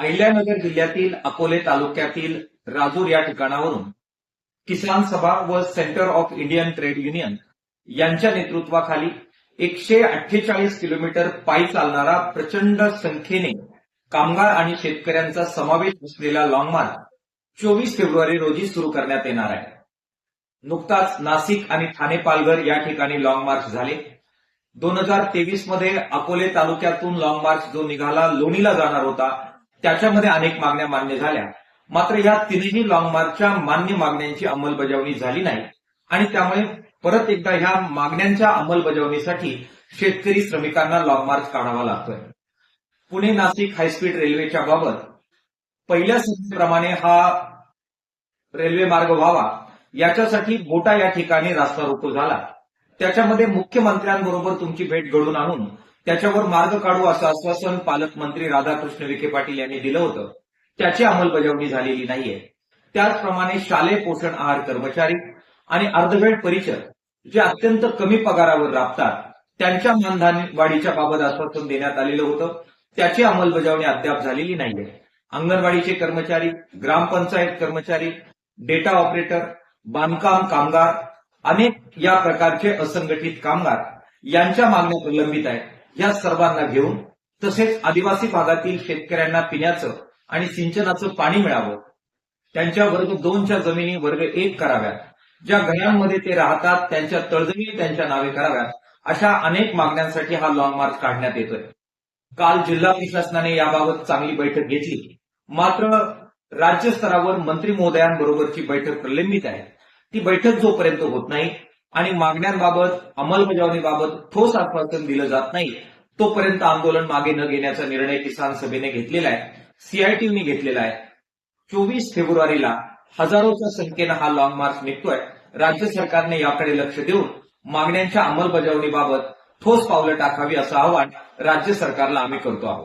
अहिल्यानगर जिल्ह्यातील अकोले तालुक्यातील राजूर या ठिकाणावरून किसान सभा व centre of Indian trade union यांच्या नेतृत्वाखाली 148 किलोमीटर पायी चालणारा प्रचंड संख्येने कामगार आणि शेतकऱ्यांचा समावेश असलेला लॉंग मार्च 24 फेब्रुवारी रोजी सुरू करण्यात येणार आहे. नुकताच नाशिक आणि ठाणे पालघर या ठिकाणी लॉंग मार्च झाले. 2023 मध्ये अकोले तालुक्यातून लॉंग मार्च जो निघाला लोणीला जाणार होता त्याच्यामध्ये अनेक मागण्या मान्य झाल्या. मात्र या तीनही लॉंग मार्चच्या मान्य मागण्यांची अंमलबजावणी झाली नाही आणि त्यामुळे परत एकदा ह्या मागण्यांच्या अंमलबजावणीसाठी शेतकरी श्रमिकांना लॉंग मार्च काढावा लागतोय. पुणे नाशिक हायस्पीड रेल्वेच्या बाबत पहिल्या संधीप्रमाणे हा रेल्वे मार्ग व्हावा याच्यासाठी बोटा या ठिकाणी रास्ता रोको झाला. त्याच्यामध्ये मुख्यमंत्र्यांबरोबर तुमची भेट घडून आणून त्याच्यावर मार्ग काढू असं आश्वासन पालकमंत्री राधाकृष्ण विखे पाटील यांनी दिलं होतं. त्याची अंमलबजावणी झालेली नाहीये. त्याचप्रमाणे शालेय पोषण आहार कर्मचारी आणि अर्धवेळ परिचर जे अत्यंत कमी पगारावर राबतात त्यांच्या मानधन वाढीच्या बाबत आश्वासन देण्यात आलेलं होतं. त्याची अंमलबजावणी अद्याप झालेली नाहीये. अंगणवाडीचे कर्मचारी, ग्रामपंचायत कर्मचारी, डेटा ऑपरेटर, बांधकाम कामगार, अनेक या प्रकारचे असंघटित कामगार यांच्या मागण्या प्रलंबित आहेत. या सर्वांना घेऊन तसेच आदिवासी भागातील शेतकऱ्यांना पिण्याचं आणि सिंचनाचं पाणी मिळावं, त्यांच्या वर्ग 2च्या जमिनी वर्ग 1 कराव्यात, ज्या घरांमध्ये ते राहतात त्यांच्या तळजमिनी त्यांच्या नावे कराव्यात, अशा अनेक मागण्यांसाठी हा लॉंग मार्च काढण्यात येतोय. काल जिल्हा प्रशासनाने याबाबत चांगली बैठक घेतली. मात्र राज्य स्तरावर मंत्री महोदयांबरोबरची बैठक प्रलंबित आहे. ती बैठक जोपर्यंत होत नाही आणि मागण्यांबाबत अंमलबजावणीबाबत ठोस आश्वासन दिलं जात नाही तोपर्यंत आंदोलन मागे न घेण्याचा निर्णय किसान सभेने घेतलेला आहे, सीआयटीने घेतलेला आहे. 24 फेब्रुवारीला हजारोच्या संख्येनं हा लॉंग मार्च निघतोय. राज्य सरकारने याकडे लक्ष देऊन मागण्यांच्या अंमलबजावणीबाबत ठोस पावलं टाकावी असं आवाहन राज्य सरकारला आम्ही करतो आहोत.